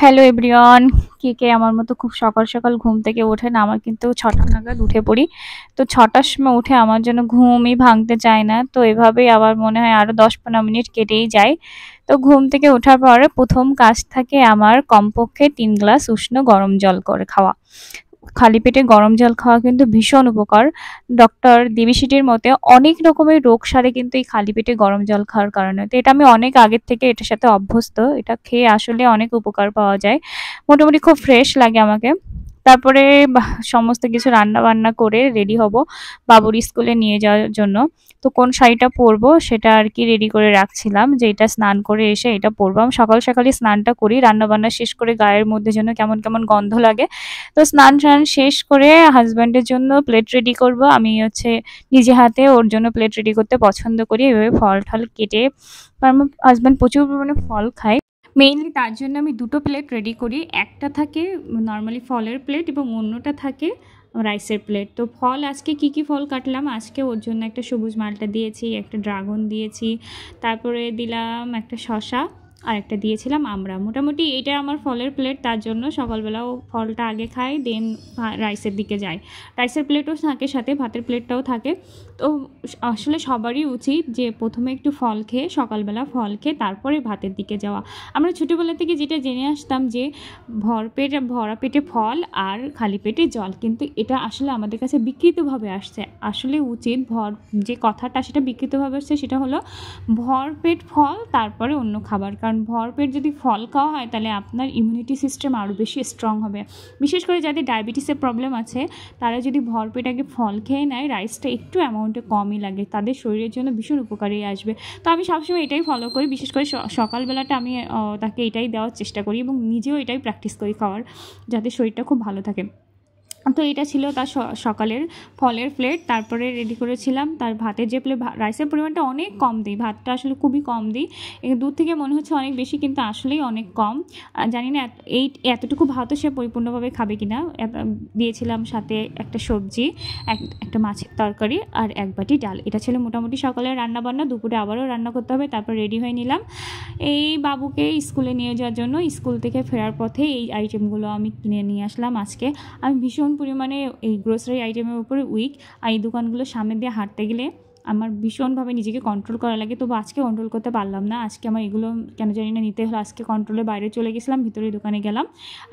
Hello everyone, কে কে আমার মতো খুব সকাল সকাল ঘুম থেকে ওঠে না? আমার কিন্তু ৬টা নাগাদ উঠে পড়ি। তো ৬টার সময় উঠে আমার যেন ঘুমই ভাঙতে চায় না। তো এভাবেই আবার মনে হয় আরও ১০-১৫ মিনিট কেটেই যায়। তো ঘুম থেকে ওঠার পরে ১ম কাজ থাকে আমার কমপক্ষে ৩ গ্লাস উষ্ণ গরম জল করে খাওয়া। খালি পেটে গরম জল খাওয়া কিন্তু ভীষণ উপকার। ডক্টর দেবিশিটির মতে অনেক রকমের রোগ সারে কিন্তু এই খালি পেটে গরম জল খাওয়ার কারণে। তো এটা আমি অনেক আগের থেকে এটার সাথে অভ্যস্ত। এটা খেয়ে আসলে অনেক উপকার পাওয়া যায়। মোটামুটি খুব ফ্রেশ লাগে আমাকে। তারপরে সমস্ত কিছু রান্না-বান্না করে রেডি হব বাবুর স্কুলে নিয়ে যাওয়ার জন্য। তো কোন শাড়িটা পরবো সেটা আর কি রেডি করে রাখছিলাম যে এটা স্নান করে এসে এটা পরবো। আমি সকাল সকালই স্নানটা করি। রান্না-বান্না শেষ করে গায়ের মধ্যে যেন কেমন, কেমন গন্ধ লাগে। তো স্নান-টান শেষ করে হাসব্যান্ডের জন্য প্লেট রেডি করব। আমি হচ্ছে নিজে হাতে ওর জন্য প্লেট রেডি করতে পছন্দ করি। এভাবে ফল-টল কেটে, কারণ আমার হাসব্যান্ড প্রচুর পরিমাণে ফল খায়। মেইনলি তার জন্য আমি দুটো প্লেট রেডি করি। একটা থাকে নর্মালি ফলের প্লেট এবং অন্যটা থাকে রাইসের প্লেট। তো ফল আজকে কি কি ফল কাটলাম, আজকে ওর জন্য একটা সবুজ মালটা দিয়েছি, একটা ড্রাগন দিয়েছি, তারপরে দিলাম একটা শসা, আর একটা দিয়েছিলাম আমড়া। মোটামুটি এটা আমার ফলের প্লেট, তার জন্য সকালবেলাও ফলটা আগে খাই, দেন রাইসের দিকে যাই। রাইসের প্লেটও থাকে, সাথে ভাতের প্লেটটাও থাকে। তো আসলে সবারই উচিত যে প্রথমে একটু ফল খেয়ে, সকালবেলা ফল খেয়ে তারপরে ভাতের দিকে যাওয়া। আমরা ছোটোবেলা থেকে যেটা জেনে আসতাম যে ভরা পেটে ফল আর খালি পেটে জল, কিন্তু এটা আসলে আমাদের কাছে বিকৃতভাবে আসছে। আসলে উচিত যে কথাটা সেটা বিকৃতভাবে আসছে, সেটা হলো ভরপেট ফল তারপরে অন্য খাবার। কারণ ভরপেট যদি ফল খাওয়া হয় তাহলে আপনার ইমিউনিটি সিস্টেম আরও বেশি স্ট্রং হবে। বিশেষ করে যাদের ডায়াবেটিসের প্রবলেম আছে তারা যদি ভরপেট আগে ফল খেয়ে নেয়, রাইসটা একটু অ্যামাউন্টে কমই লাগে, তাদের শরীরের জন্য ভীষণ উপকারী আসবে। তো আমি সবসময় এটাই ফলো করি, বিশেষ করে সকালবেলাটা আমি তাকে এটাই দেওয়ার চেষ্টা করি এবং নিজেও এটাই প্র্যাকটিস করি খাওয়ার, যাতে শরীরটা খুব ভালো থাকে। তো এটা ছিল তার সকালের ফলের প্লেট। তারপরে রেডি করেছিলাম তার ভাতের যে প্লেট। রাইসের পরিমাণটা অনেক কম দিই, ভাতটা আসলে খুবই কম দিই। দূর থেকে মনে হচ্ছে অনেক বেশি, কিন্তু আসলেই অনেক কম। জানি না এতটুকু ভাতও সে পরিপূর্ণভাবে খাবে কিনা। দিয়েছিলাম সাথে একটা সবজি, একটা মাছের তরকারি আর এক বাটি ডাল। এটা ছিল মোটামুটি সকালের রান্নাবান্না। দুপুরে আবারও রান্না করতে হবে। তারপর রেডি হয়ে নিলাম এই বাবুকে স্কুলে নিয়ে যাওয়ার জন্য। স্কুল থেকে ফেরার পথে এই আইটেমগুলো আমি কিনে নিয়ে আসলাম আজকে। আমি ভীষণ পরিমাণে এই গ্রোসারি আইটেমের উপরে উইক, আর এই দোকানগুলোর সামনে দিয়ে হাঁটতে গেলে আমার ভীষণভাবে নিজেকে কন্ট্রোল করা লাগে। তবু আজকে কন্ট্রোল করতে পারলাম না। আজকে আমার এগুলো কেন জানি না নিতে হলো। আজকে কন্ট্রোলের বাইরে চলে গেছিলাম, ভিতরে দোকানে গেলাম,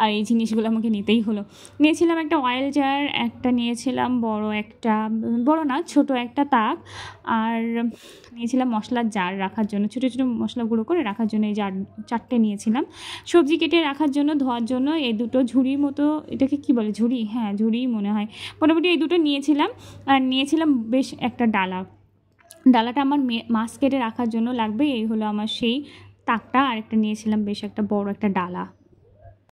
আর এই জিনিসগুলো আমাকে নিতেই হলো। নিয়েছিলাম একটা অয়েল জার, একটা নিয়েছিলাম বড় না ছোট একটা তাক, আর নিয়েছিলাম মশলার জার রাখার জন্য, ছোটো ছোটো মশলা গুঁড়ো করে রাখার জন্য এই জার 4টে নিয়েছিলাম। সবজি কেটে রাখার জন্য, ধোয়ার জন্য এই দুটো ঝুড়ির মতো, এটাকে কি বলে, ঝুড়ি? হ্যাঁ ঝুড়িই মনে হয়। মোটামুটি এই দুটো নিয়েছিলাম। আর নিয়েছিলাম বেশ একটা ডালাটা আমার মাছ কেটে রাখার জন্য লাগবে। এই হলো আমার সেই তাকটা। আর একটা নিয়েছিলাম বেশ একটা বড় একটা ডালা।